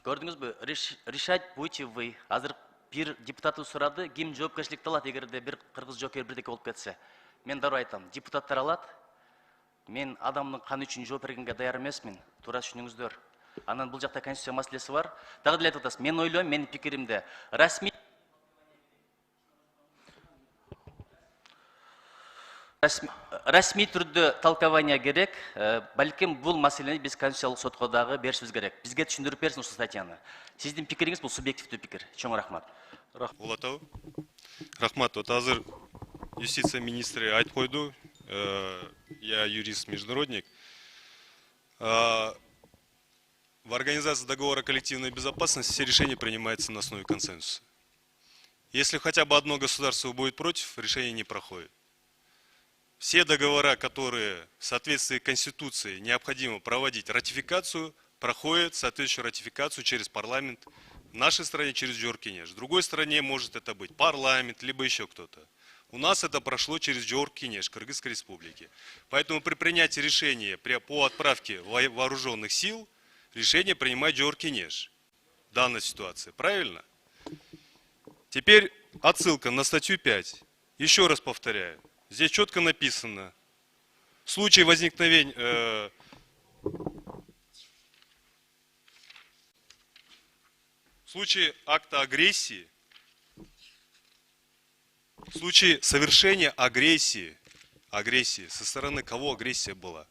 Gördünüz mü? Решать будете вы. Азыр bir депутаты сурады, ким жоопкерчиликти алат эгерде bir кыргыз жокер бирдеке болуп кетсе. Мен дароо айтам, депутаттар алат. Мен адамдын каны үчүн жооп бергенге даяр эмесмин. Туура түшүнүңүздөр. Анан бул жакта конституция маселеси бар. Дагы деле айтып атасыз. Мен ойлойм, менин пикиримде расмий түрдө толкование керек. Балким бул маселени биз конституциялык сотко дагы беришибиз керек. Бизге түшүндүрүп берсин ушул статьяны. Сиздин пикириңиз бул субъективдүү пикир. Чоң рахмат. Улатау. Рахмат. Вот азыр юстиция министры айтып койду. Я юрист-международник. В Организации договора коллективной безопасности все решения принимаются на основе консенсуса. Если хотя бы одно государство будет против, решение не проходит. Все договора, которые в соответствии с Конституцией необходимо проводить ратификацию, проходят соответствующую ратификацию через парламент. В нашей стране через Джоркинеш. В другой стране может это быть парламент, либо еще кто-то. У нас это прошло через Джоркинеш, Кыргызской республики. Поэтому при принятии решения по отправке вооруженных сил, решение принимает Джоркинеш в данной ситуации. Правильно? Теперь отсылка на статью 5. Еще раз повторяю. Здесь четко написано. В случае возникновения... В случае акта агрессии, в случае совершения агрессии, со стороны кого агрессия была?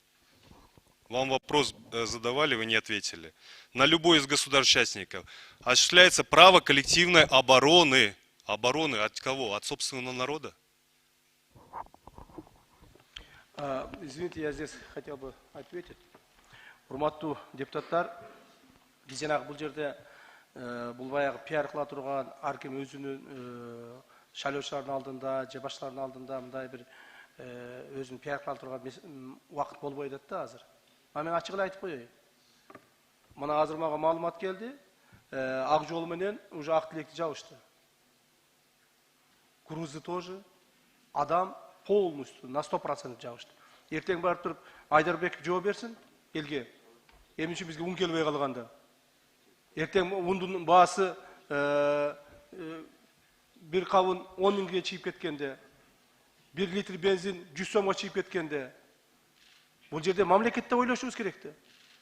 Вам вопрос задавали, вы не ответили. На любой из государств-участников осуществляется право коллективной обороны. Обороны от кого? От собственного народа? Извините, я здесь хотел бы ответить. Урматтуу депутаттар, биз жанагы бул жерде бул баягы пиар кыла турган ар ким өзүнүн шайлоочулардын алдында, же башкалардын алдында мындай бир өзүн пиар кыла турган убакыт болбой атат да азыр. Мен ачык эле айтып коеюн. Мына азыр мага маалымат келди. Ак жол менен уже ак тилекти жабышты. Грузы тоже. Адам полностью на 100% жабышты. Эртең барып туруп Айдарбек жооп берсин элге. Эмне үчүн бизге ун келбей калганда. Эртең ундун баасы бир кабын 10 миңге чыйып кеткенде, 1 литр бензин 100 сомго чыйып кеткенде, бул жерде мамлекетте ойлошубуз керек да.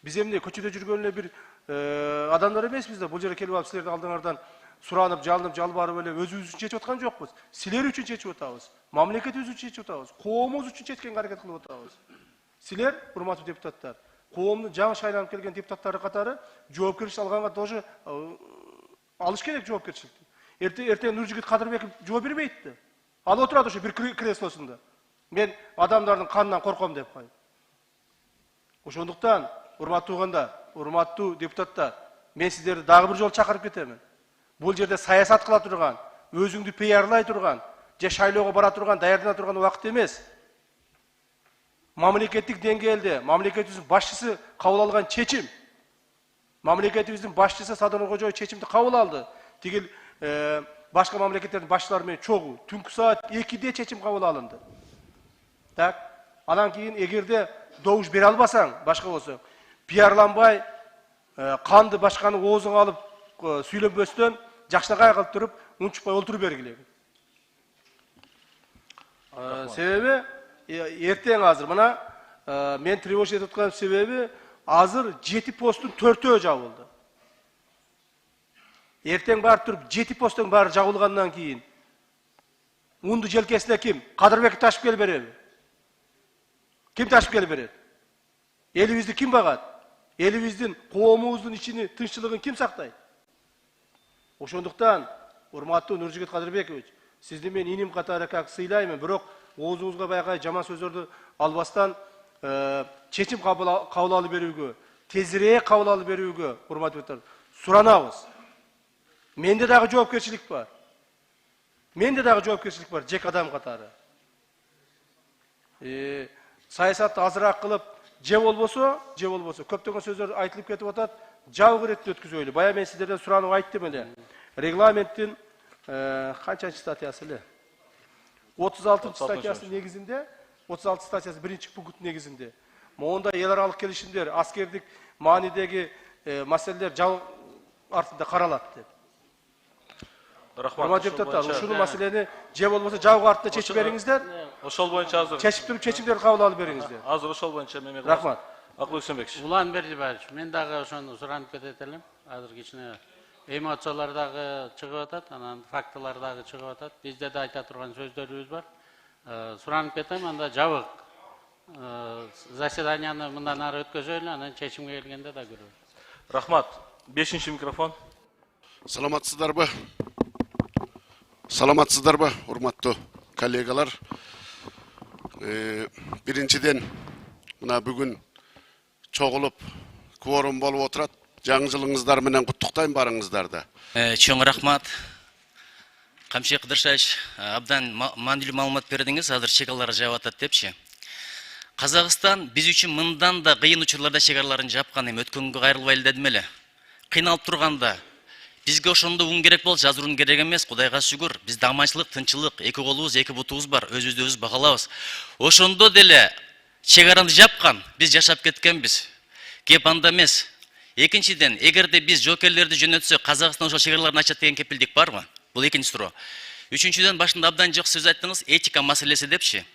Биз эмне көчөдө жүргөн эле бир адамдар эмеспиз да. Бул жерге келип алып силердин алдыңардан суранып, жалынып, жалбарып эле өзүбүз үчүн чечип аткан жокпуз. Силер үчүн чечип атабыз. Мамлекетибиз үчүн чечип атабыз. Коомубуз үчүн чечкенге аракет кылып атабыз. Силер, урматтуу депутаттар, коомдун жаңы шайланып келген депутаттары катары жоопкерчилик алганга тоже алыш керек жоопкерчиликти. Эртең Нуржигит Кадырбеков жооп бербейт да. Ал отурат ошо бир креслосунда. Мен адамдардын канынан корком деп кой. Ошондуктан, урматтуу туугандар, урматтуу депутаттар, мен сиздерди дагы бир жолу чакырып кетемин. Бул жерде саясат кыла турган, өзүңдү пиарлай турган, же шайлоого бара турган, даярдана турган убакыт эмес. Мамлекеттик деңгээлде, мамлекетибиздин башчысы кабыл алган чечим. Мамлекетибиздин башчысы Садыр Кожоев чечимди кабыл алды. Тигил башка мамлекеттердин башчылары менен чогуу түнкү саат 2-де чечим кабыл алынды. Так, анан кийин эгерде добуш бере албасаң, башка болсо, пиарланбай, канды башканы оозуңа алып сүйлөнбөстөн, жакшынакай кылып туруп, унчукпай олтуруп бергиле. Себеби эртең азыр мына мен тревожить этип аткан себеби азыр 7 посттун 4-өө жабылды. Эртең барып туруп 7 посттун баары жабылгандан кийин унду желкесине ким? Кадырбек ташып келип береби? Ким ташып келип берет? Элибизди ким багат? Элибиздин, коомубуздун ичини, тынччылыгын ким сактайт? Ошондуктан, урматтуу Нуржигит Кадырбекович, сизди мен иним катары как сыйлаймын, бирок оозуңузга баягы жаман сөздөрдү албастан чечим кабыл алып берүүгө, тезирээк кабыл алып берүүгө, урматтуу депутаттар, суранабыз. Менде дагы жоопкерчилик бар. Жек адам катары. Саясатты азыраак кылып, же болбосо, көптөгөн сөздөр айтылып кетип атат, жабык иретте өткүзөйлү. Бая мен сиздерден суранып айттым эле. Регламенттин канчанчы статьясы эле? 36 статьясы негизинде, 36 статьясы 1-пункт негизинде. Монда эл аралык келишимдер, аскердик маанидеги маселелер жабык артында каралат деп. Рахмат. Урматтуу депутаттар, ушул маселени же болбосо жабык артында чечип бериңиздер, Ошол боюнча азыр. чечип туруп чечимдерди кабыл алып бериңиздер. Азыр ошол боюнча мемлекет. Рахмат. Акылбек Сөмбекович. Улан Бердибаевич, мен дагы ошону суранып кетет элем. Азыр кичине эмоциялар дагы чыгып атат, анан фактылар дагы чыгып атат. Бизде да айта турган сөздөрүбүз бар. Суранып кетем, анда жабык заседанияны мындан ары өткөзөлү, анан чечимге келгенде да көрөлү. Рахмат. 5-ші микрофон. Саламатсыздарбы? Саламатсыздарбы, урматтуу коллегалар? Биринчиден, мына бүгүн чогулуп кворум болуп отурат. Жаңы жылыңыздар менен куттуктайм барыңыздарды. Чоң рахмат. Камши Кыдыршевич, абдан маанилүү маалымат бердиңиз, азыр чегалар жаап атат депчи. Казакстан биз үчүн мындан да кыйын учурларда чегараларын жапкан, эми өткөнгө кайрылбайлы дедим эле. Кыйналып турганда бизге ошондо ун керек болчу, азыр ун керек эмес, Кудайга шүгүр. Бизде аманчылык, тынчылык, эки колубуз, эки бутубуз бар, өзүбүздү өзүбүз багалабыз. Ошондо деле чегараны жапкан, биз жашап кеткенбиз. Кеп анда эмес. Экинчиден, эгерде биз жоокерлерди жөнөтсөк, Казакстан ошол чегараларын ачат деген кепилдик барбы? Бул экинчи суроо. Үчүнчүдөн, башында абдан жок сөз айттыңыз, этика маселеси депчи.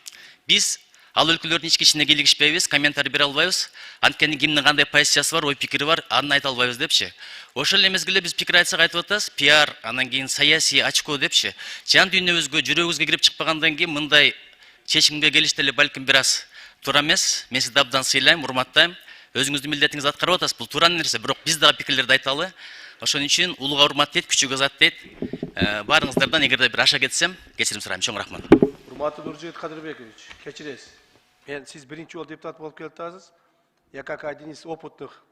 Биз ал өлкөлөрдүн ички ишине кийлигишпейбиз, комментарий бере албайбыз. Анткени кимдин кандай позициясы бар, ой пикири бар, аны айта албайбыз депчи. Ошол эле мезгилде биз пикир айтсак айтып атабыз, пиар, анан кийин саясий очко депчи. Жан дүйнөбүзгө, жүрөгүбүзгө кирип чыкпагандан кийин мындай чечимге келиш деле балким бир аз туура эмес. Мен сизди абдан сыйлайм, урматтайм. Өзүңүздүн милдетиңизди аткарып атасыз. Бул туура нерсе, бирок биз дагы пикирлерди айталы. Ошон үчүн улууга урмат дейт, күчүгө зат дейт. Баарыңыздардан эгерде бир аша кетсем, кечирим сурайм. Чоң рахмат. Урматтуу Нуржигит Кадырбекович, кечиресиз. Мен сиз биринчи жолу депутат болуп келатасыз. Я как один из опытных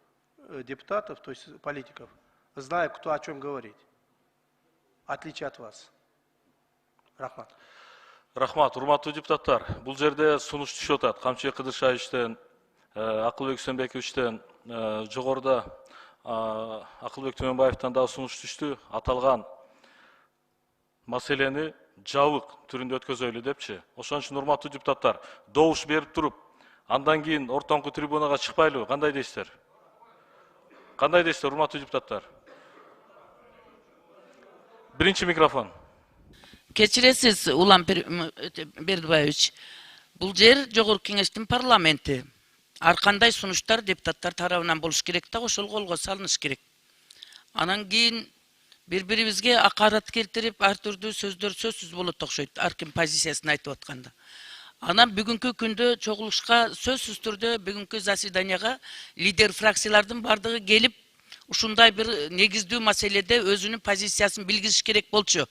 депутатов, то есть политиков, знаю, кто о чем говорит. Отличие от вас. Рахмат. Рахмат. Урматтуу депутаттар. Бул жерде сунуш түшүп атат. Камчы Кыдыршевичтен, Акылбек Сөмбековичтен, жогоруда Акылбек Төмөнбаевтан да сунуш түштү. Аталган маселени жабык түрүндө өткөзөлү депчи. Ошон үчүн урматтуу депутаттар, добуш берип туруп, андан кийин ортоңку трибунага чыкпайлыбы? Кандай дейсиздер? Кандай дейсиздер, урматтуу депутаттар? Биринчи микрофон. Кечиресиз, Улан Бердибаевич. Бул жер жогорку кеңештин парламенти. Ар кандай сунуштар депутаттар тарабынан болуш керек да, ошол колго салыныш керек. Анан кийин бири-бирибизге акарат келтирип, ар түрдүү сөздөр сөзсүз болот окшойт, ар ким позициясын айтып атканда. Анан бүгүнкү күндө чогулушка сөзсүз түрдө бүгүнкү заседанияга лидер фракциялардын бардыгы келип, ушундай бир негиздүү маселеде өзүнүн позициясын билгизиш керек болчу.